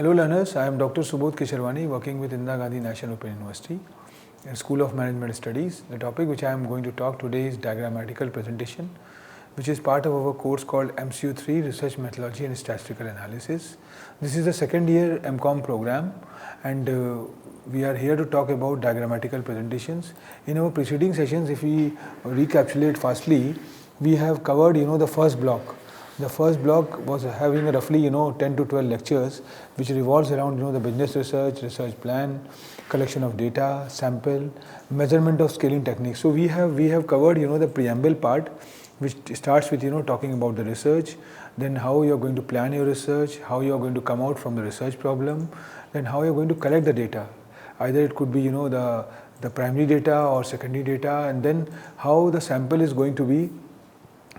Hello learners, I am Dr. Subodh Kisharwani working with Indira Gandhi National Open University in School of Management Studies. The topic which I am going to talk today is diagrammatical presentation, which is part of our course called MCU3 Research Methodology and Statistical Analysis. This is the second year MCOM program and we are here to talk about diagrammatical presentations. In our preceding sessions, if we recapitulate fastly, we have covered the first block. The first block was having roughly 10 to 12 lectures which revolves around the business research plan, collection of data, sample, measurement of scaling techniques. So we have covered the preamble part, which starts with talking about the research, then how you are going to plan your research, how you are going to come out from the research problem, then how you are going to collect the data. Either it could be the primary data or secondary data, and then how the sample is going to be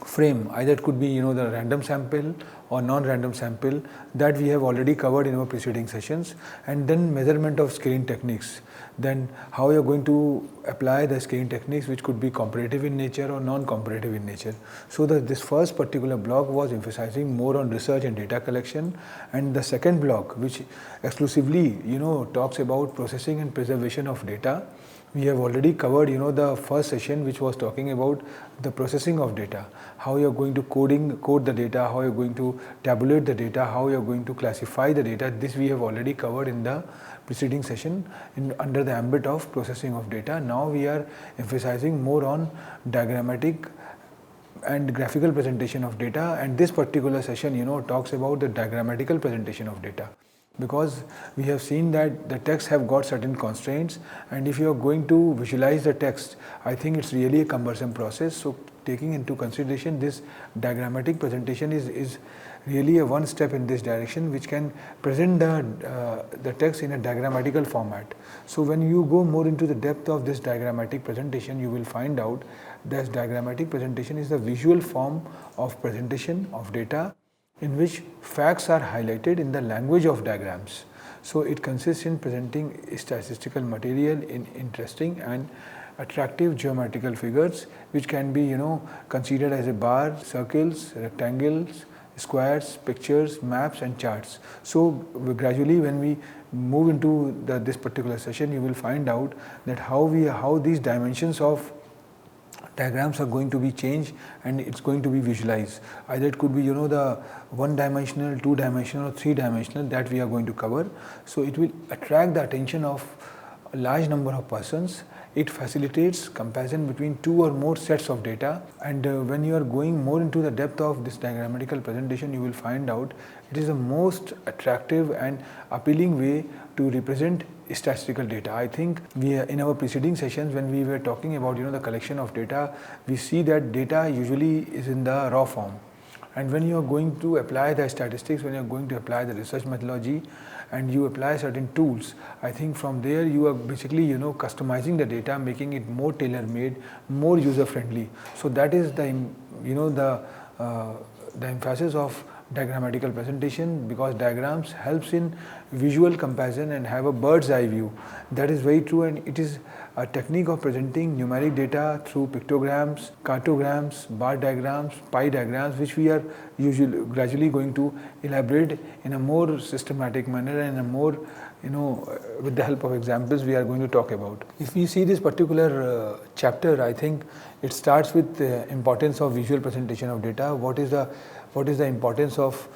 frame. Either it could be the random sample or non-random sample, that we have already covered in our preceding sessions. And then measurement of scaling techniques, then how you are going to apply the scaling techniques, which could be comparative in nature or non-comparative in nature. So this first particular block was emphasizing more on research and data collection, and the second block, which exclusively talks about processing and preservation of data. We have already covered the first session, which was talking about the processing of data, how you are going to code the data, how you are going to tabulate the data, how you are going to classify the data. This we have already covered in the preceding session under the ambit of processing of data. Now we are emphasizing more on diagrammatic and graphical presentation of data, and this particular session talks about the diagrammatical presentation of data. Because we have seen that the texts have got certain constraints, and if you are going to visualize the text, I think it's really a cumbersome process. So taking into consideration this diagrammatic presentation is really a one step in this direction, which can present the text in a diagrammatical format. So when you go more into the depth of this diagrammatic presentation, you will find out that diagrammatic presentation is the visual form of presentation of data in which facts are highlighted in the language of diagrams. So it consists in presenting statistical material in interesting and attractive geometrical figures, which can be considered as a bar, circles, rectangles, squares, pictures, maps and charts. So gradually when we move into this particular session, you will find out that how these dimensions of diagrams are going to be changed and it's going to be visualized. Either it could be the one dimensional, two dimensional or three dimensional that we are going to cover. So it will attract the attention of a large number of persons. It facilitates comparison between two or more sets of data, and when you are going more into the depth of this diagrammatical presentation, you will find out it is the most attractive and appealing way to represent statistical data. I think in our preceding sessions, when we were talking about the collection of data, we see that data usually is in the raw form. And when you are going to apply the statistics, when you are going to apply the research methodology and you apply certain tools, I think from there you are basically customizing the data, making it more tailor-made, more user-friendly. So that is the emphasis of diagrammatical presentation, because diagrams helps in visual comparison and have a bird's eye view. That is very true, and it is a technique of presenting numeric data through pictograms, cartograms, bar diagrams, pie diagrams, which we are gradually going to elaborate in a more systematic manner and a more with the help of examples we are going to talk about. If we see this particular chapter, I think it starts with the importance of visual presentation of data. What is the importance of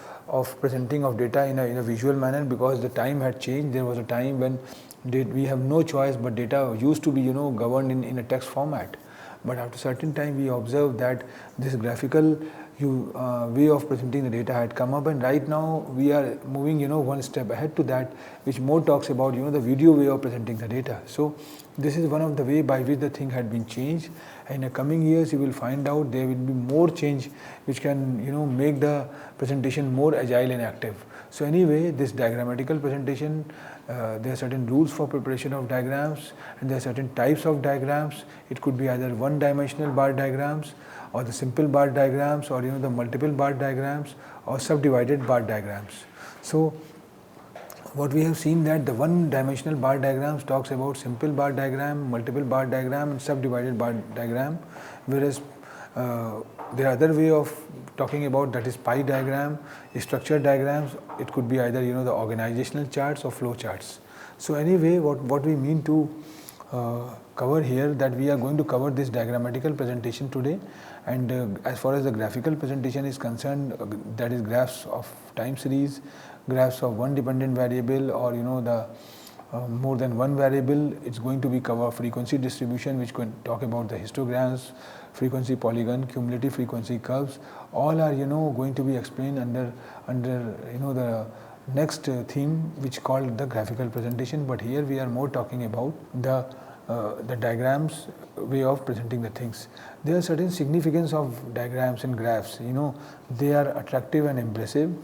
presenting of data in a visual manner? Because the time had changed. There was a time when we have no choice, but data used to be governed in a text format. But after a certain time, we observed that this graphical way of presenting the data had come up, and right now we are moving one step ahead to that, which more talks about the video way of presenting the data. So this is one of the way by which the thing had been changed. In the coming years, you will find out there will be more change which can make the presentation more agile and active. So anyway, this diagrammatical presentation, there are certain rules for preparation of diagrams, and there are certain types of diagrams. It could be either one-dimensional bar diagrams, or the simple bar diagrams, or the multiple bar diagrams, or subdivided bar diagrams. So what we have seen that the one-dimensional bar diagrams talks about simple bar diagram, multiple bar diagram and subdivided bar diagram, whereas there are other way of talking about, that is pie diagram, structure diagrams. It could be either the organizational charts or flow charts. So anyway, what we mean to cover here, that we are going to cover this diagrammatical presentation today, and as far as the graphical presentation is concerned, that is graphs of time series, graphs of one dependent variable, or the more than one variable. It's going to be cover frequency distribution, which can talk about the histograms, frequency polygon, cumulative frequency curves. All are going to be explained under the next theme, which called the graphical presentation. But here we are more talking about the diagrams way of presenting the things. There are certain significance of diagrams and graphs. They are attractive and impressive.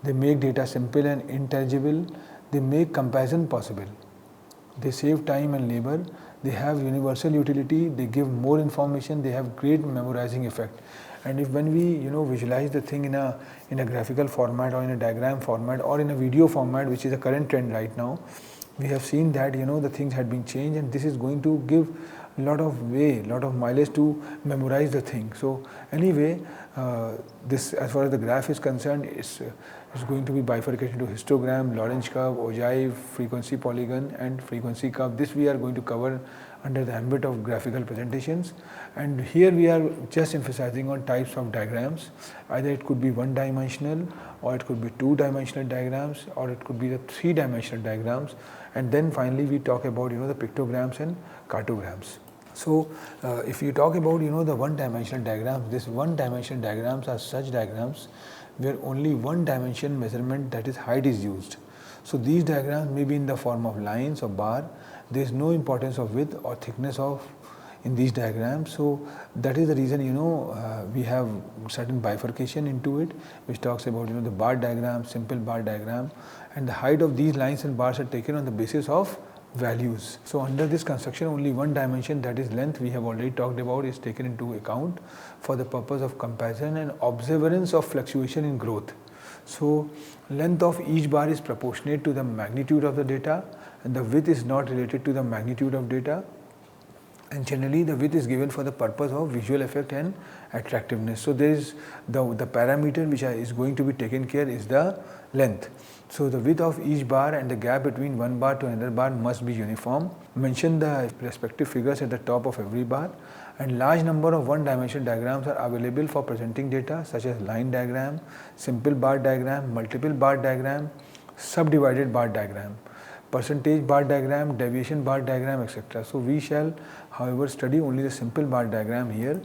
They make data simple and intelligible. They make comparison possible. They save time and labor. They have universal utility. They give more information. They have great memorizing effect. And if when we visualize the thing in a graphical format, or in a diagram format, or in a video format, which is a current trend right now, we have seen that the things had been changed, and this is going to give a lot of mileage to memorize the thing. So anyway, this, as far as the graph is concerned, it's going to be bifurcated into histogram, Lorentz curve, ogive, frequency polygon, and frequency curve. This we are going to cover under the ambit of graphical presentations. And here we are just emphasizing on types of diagrams. Either it could be one-dimensional, or it could be two-dimensional diagrams, or it could be the three-dimensional diagrams. And then finally we talk about the pictograms and cartograms. So if you talk about the one-dimensional diagrams, these one-dimensional diagrams are such diagrams where only one dimension measurement, that is height, is used. So these diagrams may be in the form of lines or bar. There is no importance of width or thickness in these diagrams. So that is the reason we have certain bifurcation into it, which talks about the bar diagram, simple bar diagram, and the height of these lines and bars are taken on the basis of values. So under this construction, only one dimension, that is length, we have already talked about, is taken into account for the purpose of comparison and observance of fluctuation in growth. So length of each bar is proportionate to the magnitude of the data, and the width is not related to the magnitude of data. And generally the width is given for the purpose of visual effect and attractiveness. So there is the parameter which is going to be taken care is the length. So the width of each bar and the gap between one bar to another bar must be uniform. Mention the respective figures at the top of every bar. And large number of one-dimensional diagrams are available for presenting data, such as line diagram, simple bar diagram, multiple bar diagram, subdivided bar diagram, percentage bar diagram, deviation bar diagram, etc. So we shall, however, study only the simple bar diagram here.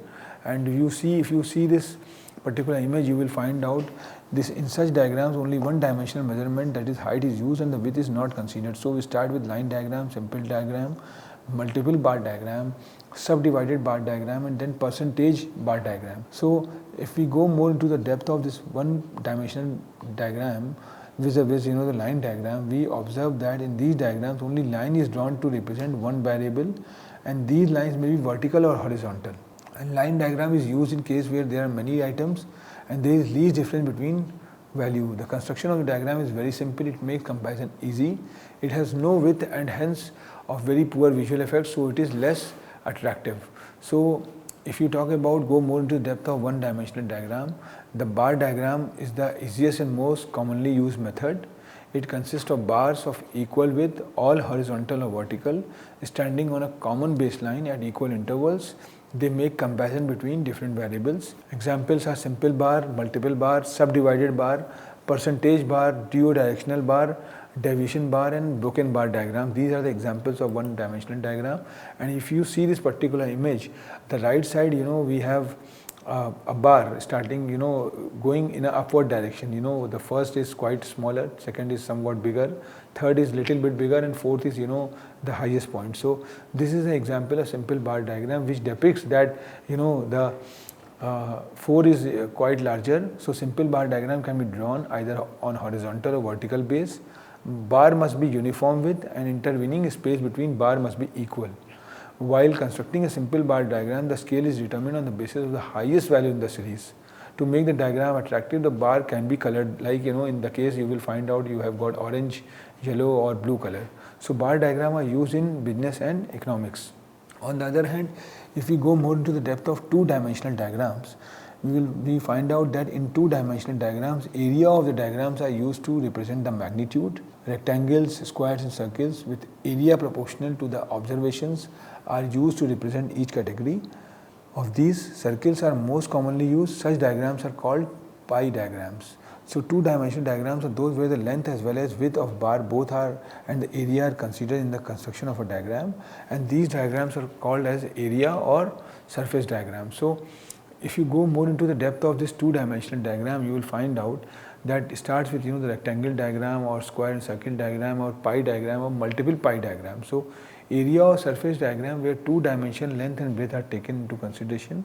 And if you see this particular image, you will find out this, in such diagrams only one dimensional measurement, that is height, is used and the width is not considered. So we start with line diagram, simple diagram, multiple bar diagram, subdivided bar diagram, and then percentage bar diagram. So if we go more into the depth of this one dimensional diagram vis-a-vis the line diagram, we observe that in these diagrams only line is drawn to represent one variable, and these lines may be vertical or horizontal. And line diagram is used in case where there are many items and there is least difference between value. The construction of the diagram is very simple. It makes comparison easy. It has no width and hence of very poor visual effects, so it is less attractive. So if you talk about, go more into depth of one dimensional diagram, the bar diagram is the easiest and most commonly used method. It consists of bars of equal width, all horizontal or vertical, standing on a common baseline at equal intervals. They make comparison between different variables. Examples are simple bar, multiple bar, subdivided bar, percentage bar, duodirectional bar, deviation bar, and broken bar diagram. These are the examples of one dimensional diagram. And if you see this particular image, the right side, we have a bar starting, going in an upward direction. The first is quite smaller, second is somewhat bigger, third is little bit bigger, and fourth is, the highest point. So this is an example of simple bar diagram which depicts that, the 4 is quite larger. So simple bar diagram can be drawn either on horizontal or vertical base. Bar must be uniform width and intervening space between bar must be equal. While constructing a simple bar diagram, the scale is determined on the basis of the highest value in the series. To make the diagram attractive, the bar can be colored, like in the case you will find out you have got orange, yellow or blue color. So bar diagram are used in business and economics. On the other hand, if we go more into the depth of two-dimensional diagrams, we find out that in two-dimensional diagrams, area of the diagrams are used to represent the magnitude. Rectangles, squares and circles with area proportional to the observations are used to represent each category. Of these, circles are most commonly used. Such diagrams are called pie diagrams. So two-dimensional diagrams are those where the length as well as width of bar both are and the area are considered in the construction of a diagram, and these diagrams are called as area or surface diagrams. So if you go more into the depth of this two-dimensional diagram, you will find out that it starts with the rectangle diagram or square and circle diagram or pie diagram or multiple pie diagrams. So area or surface diagram where two dimension length and width are taken into consideration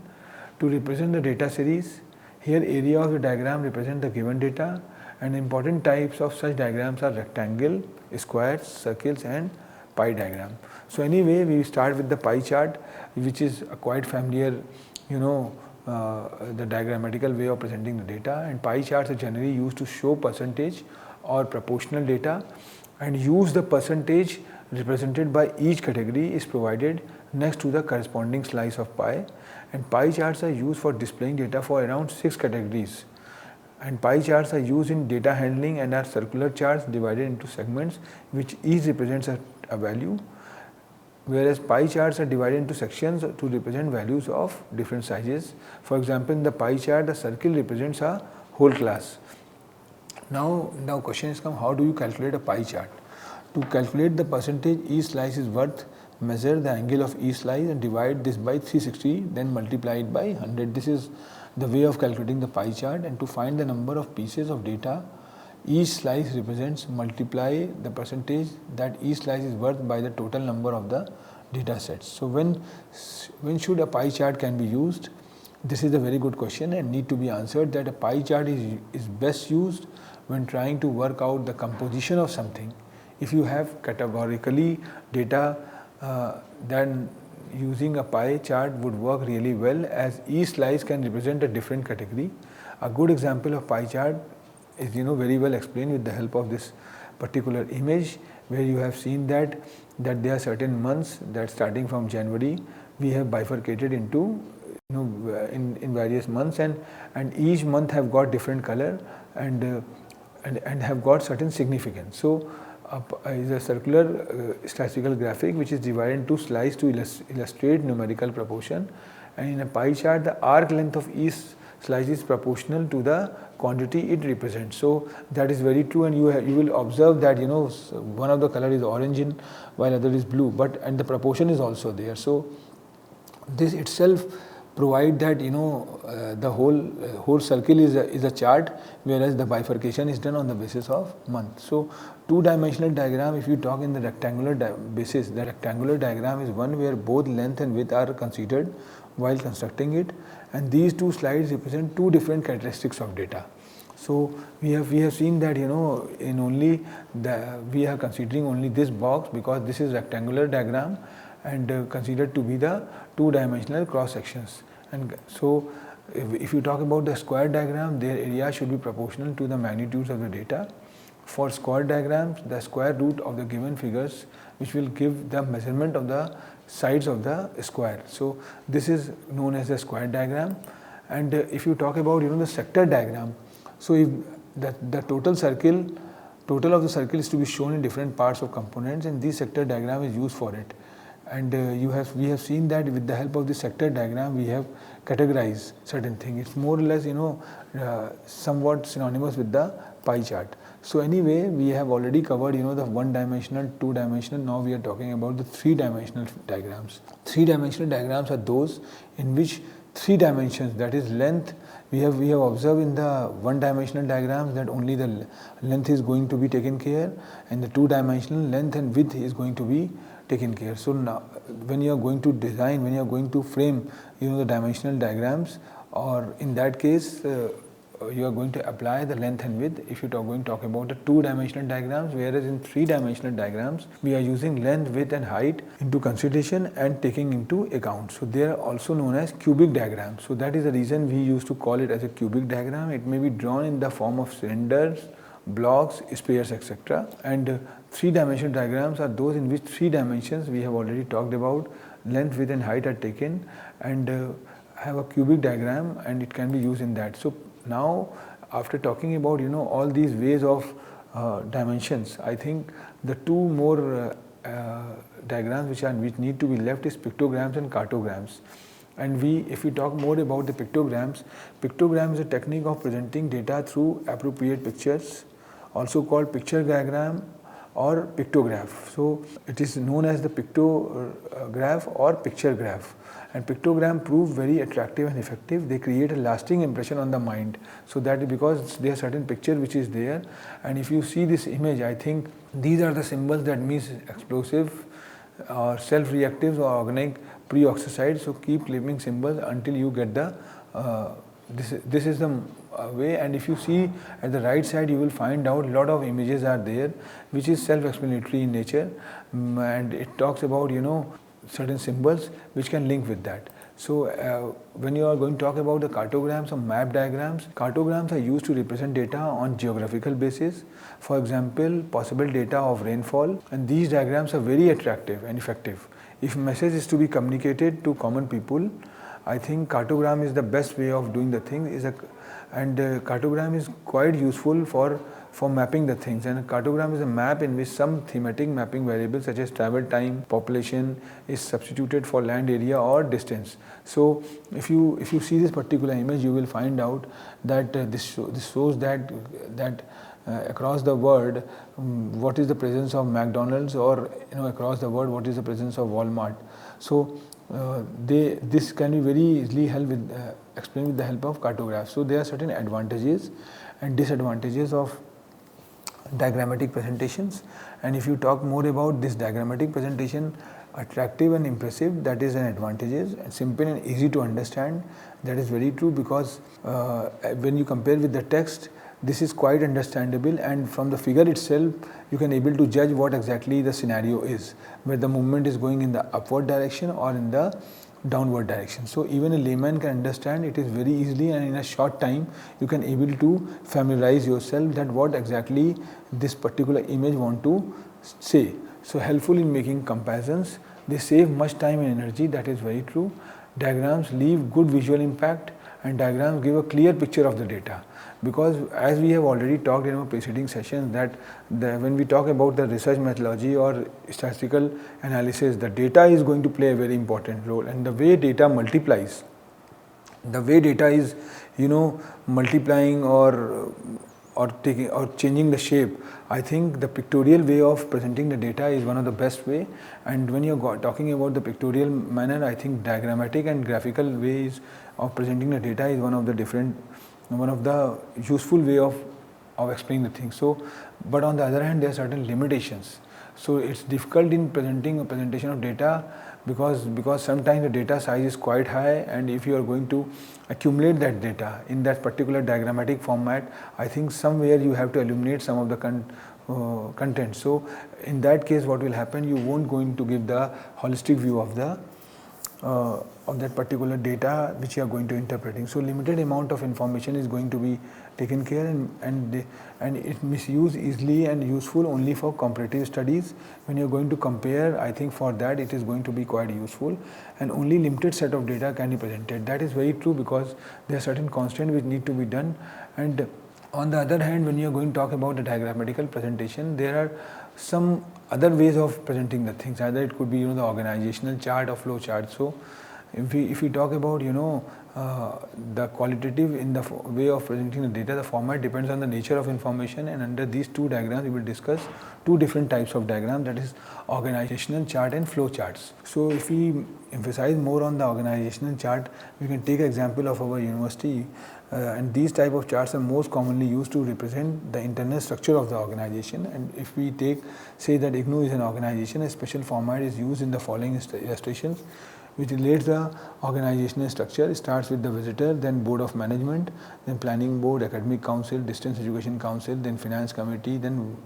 to represent the data series. Here area of the diagram represents the given data, and important types of such diagrams are rectangle, squares, circles and pie diagram. So anyway, we start with the pie chart, which is a quite familiar the diagrammatical way of presenting the data, and pie charts are generally used to show percentage or proportional data, and use the percentage represented by each category is provided next to the corresponding slice of pie, and pie charts are used for displaying data for around 6 categories, and pie charts are used in data handling and are circular charts divided into segments which each represents a value, whereas pie charts are divided into sections to represent values of different sizes. For example, in the pie chart, the circle represents a whole class. Now question is come, how do you calculate a pie chart? To calculate the percentage each slice is worth, measure the angle of each slice and divide this by 360, then multiply it by 100. This is the way of calculating the pie chart. And to find the number of pieces of data each slice represents, multiply the percentage that each slice is worth by the total number of the data sets. So when should a pie chart can be used? This is a very good question and need to be answered, that a pie chart is best used when trying to work out the composition of something. If you have categorically data, then using a pie chart would work really well, as each slice can represent a different category. A good example of pie chart is very well explained with the help of this particular image, where you have seen that there are certain months that starting from January we have bifurcated into in various months, and each month have got different color and have got certain significance. So is a circular statistical graphic which is divided into slice to illustrate numerical proportion, and in a pie chart the arc length of each slice is proportional to the quantity it represents. So that is very true, and you will observe that one of the color is orange while other is blue, and the proportion is also there. So this itself provide that the whole circle is a chart, whereas the bifurcation is done on the basis of month. So two-dimensional diagram, if you talk in the rectangular basis, the rectangular diagram is one where both length and width are considered while constructing it, and these two slides represent two different characteristics of data. So we have seen that we are considering only this box because this is rectangular diagram and considered to be the two-dimensional cross sections. And so if you talk about the square diagram, their area should be proportional to the magnitudes of the data. For square diagrams, the square root of the given figures which will give the measurement of the sides of the square. So this is known as the square diagram. And if you talk about the sector diagram, so if the total of the circle is to be shown in different parts of components, and this sector diagram is used for it. And we have seen that with the help of the sector diagram we have categorized certain things. It's more or less somewhat synonymous with the pie chart. So anyway, we have already covered the one-dimensional, two-dimensional. Now we are talking about the three-dimensional diagrams. Three-dimensional diagrams are those in which 3 dimensions, that is length, we have observed in the one-dimensional diagrams that only the length is going to be taken care, and the two-dimensional length and width is going to be taken care. So now when you are going to design, when you are going to frame the dimensional diagrams, or in that case you are going to apply the length and width if you are going to talk about the two-dimensional diagrams, whereas in three-dimensional diagrams we are using length, width and height into consideration and taking into account. So they are also known as cubic diagrams. So that is the reason we used to call it as a cubic diagram. It may be drawn in the form of cylinders, blocks, spheres, etc. And three-dimensional diagrams are those in which 3 dimensions we have already talked about, length, width and height are taken, and have a cubic diagram and it can be used in that. So now after talking about all these ways of dimensions, I think the two more diagrams which need to be left is pictograms and cartograms. And if we talk more about the pictograms, pictogram is a technique of presenting data through appropriate pictures, also called picture diagram or pictograph. So it is known as the pictograph or picture graph. And pictogram prove very attractive and effective. They create a lasting impression on the mind. So that is because there are certain picture which is there, and if you see this image, I think these are the symbols that means explosive or self-reactives or organic pre-oxide. So keep clipping symbols until you get the this is the way. And if you see at the right side, you will find out a lot of images are there which is self-explanatory in nature, and it talks about certain symbols which can link with that. So when you are going to talk about the cartograms or map diagrams, cartograms are used to represent data on geographical basis. For example, possible data of rainfall, and these diagrams are very attractive and effective. If message is to be communicated to common people, I think cartogram is the best way of doing the thing. Cartogram is quite useful for mapping the things, and a cartogram is a map in which some thematic mapping variables such as travel time, population is substituted for land area or distance. So if you see this particular image, you will find out that this shows that across the world what is the presence of McDonald's, or across the world what is the presence of Walmart. So this can be very easily explained with the help of cartographs. So there are certain advantages and disadvantages of diagrammatic presentations, and if you talk more about this diagrammatic presentation, attractive and impressive, that is an advantages, and simple and easy to understand, that is very true, because when you compare with the text, this is quite understandable, and from the figure itself you can able to judge what exactly the scenario is, where the movement is going in the upward direction or in the downward direction. So even a layman can understand it is very easily, and in a short time you can able to familiarize yourself that what exactly this particular image want to say. So helpful in making comparisons, they save much time and energy, that is very true. Diagrams leave good visual impact, and diagrams give a clear picture of the data, because as we have already talked in our preceding sessions that when we talk about the research methodology or statistical analysis, the data is going to play a very important role, and the way data multiplies, the way data is multiplying or changing the shape, I think the pictorial way of presenting the data is one of the best way. And when you're talking about the pictorial manner, I think diagrammatic and graphical ways of presenting the data is one of the useful way of explaining the thing. So, but on the other hand, there are certain limitations. So it's difficult in presenting a presentation of data, because sometimes the data size is quite high, and if you are going to accumulate that data in that particular diagrammatic format, I think somewhere you have to eliminate some of the content. So in that case, what will happen, you won't going to give the holistic view of that particular data which you are going to interpreting. So limited amount of information is going to be taken care, and it misuse easily and useful only for comparative studies. When you are going to compare, I think for that it is going to be quite useful, and only limited set of data can be presented. That is very true, because there are certain constraints which need to be done. And on the other hand, when you are going to talk about the diagrammatical presentation, there are some other ways of presenting the things. Either it could be the organizational chart or flow chart. So if we talk about the qualitative in the way of presenting the data, the format depends on the nature of information, and under these two diagrams we will discuss two different types of diagrams, that is organizational chart and flow charts. So if we emphasize more on the organizational chart, we can take an example of our university, and these type of charts are most commonly used to represent the internal structure of the organization. And if we take, say that IGNOU is an organization, a special format is used in the following illustrations, which relates the organizational structure. It starts with the visitor, then board of management, then planning board, academic council, distance education council, then finance committee, then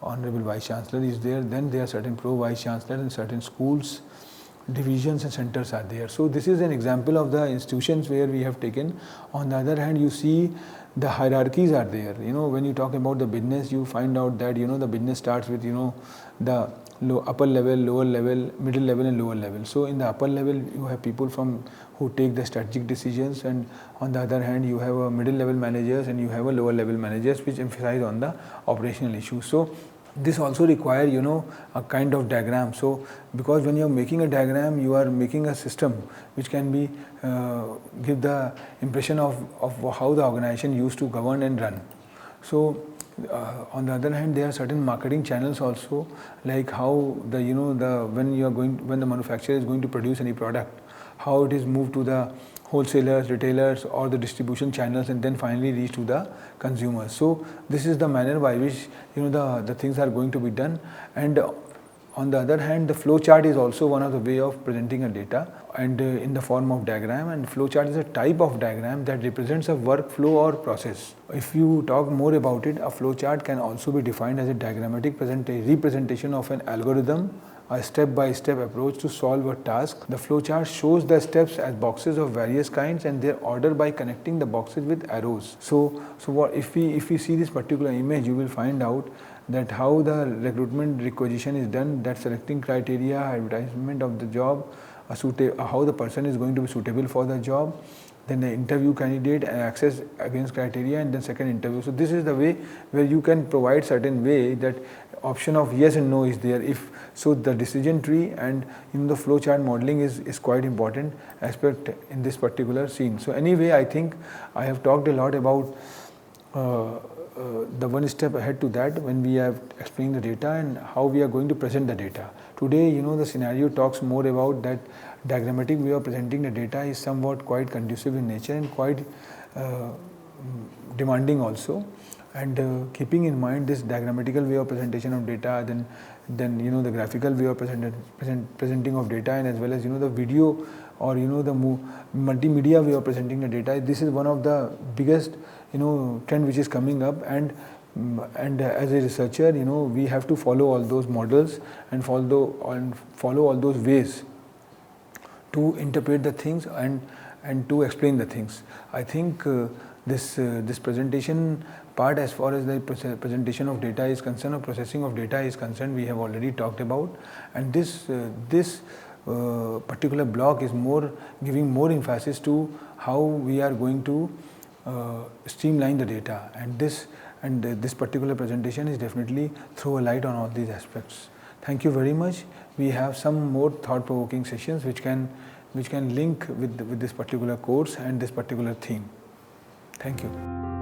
honorable vice chancellor is there, then there are certain pro vice chancellor, and certain schools, divisions and centers are there. So this is an example of the institutions where we have taken. On the other hand, you see the hierarchies are there. When you talk about the business, you find out that the business starts with the upper level, lower level, middle level and lower level. So in the upper level you have people who take the strategic decisions, and on the other hand you have a middle level managers and you have a lower level managers which emphasize on the operational issues. So this also require a kind of diagram. So because when you are making a diagram, you are making a system which can be give the impression of how the organization used to govern and run. So on the other hand, there are certain marketing channels also, like how the when the manufacturer is going to produce any product, how it is moved to the wholesalers, retailers or the distribution channels, and then finally reach to the consumers. So this is the manner by which the things are going to be done. And on the other hand, the flow chart is also one of the way of presenting a data, and in the form of diagram. And flow chart is a type of diagram that represents a workflow or process. If you talk more about it, a flow chart can also be defined as a diagrammatic representation of an algorithm, a step-by-step approach to solve a task. The flow chart shows the steps as boxes of various kinds and their order by connecting the boxes with arrows. So what if we see this particular image, you will find out that how the recruitment requisition is done, that selecting criteria, advertisement of the job, how the person is going to be suitable for the job, then the interview candidate and access against criteria, and then second interview. So this is the way where you can provide certain way that option of yes and no is there. If so, the decision tree and the flow chart modeling is quite important aspect in this particular scene. So anyway, I think I have talked a lot about the one step ahead to that when we have explained the data and how we are going to present the data. Today, the scenario talks more about that diagrammatic way of presenting the data is somewhat quite conducive in nature and quite demanding also. And keeping in mind this diagrammatical way of presentation of data, then the graphical way of presenting of data, and as well as the video or the multimedia way of presenting the data. This is one of the biggest trend which is coming up, and as a researcher we have to follow all those models and follow all those ways to interpret the things and to explain the things. I think this presentation part, as far as the presentation of data is concerned or processing of data is concerned, we have already talked about, and this particular block is giving more emphasis to how we are going to streamline the data, and this particular presentation is definitely throw a light on all these aspects. Thank you very much. We have some more thought-provoking sessions which can link with this particular course and this particular theme. Thank you.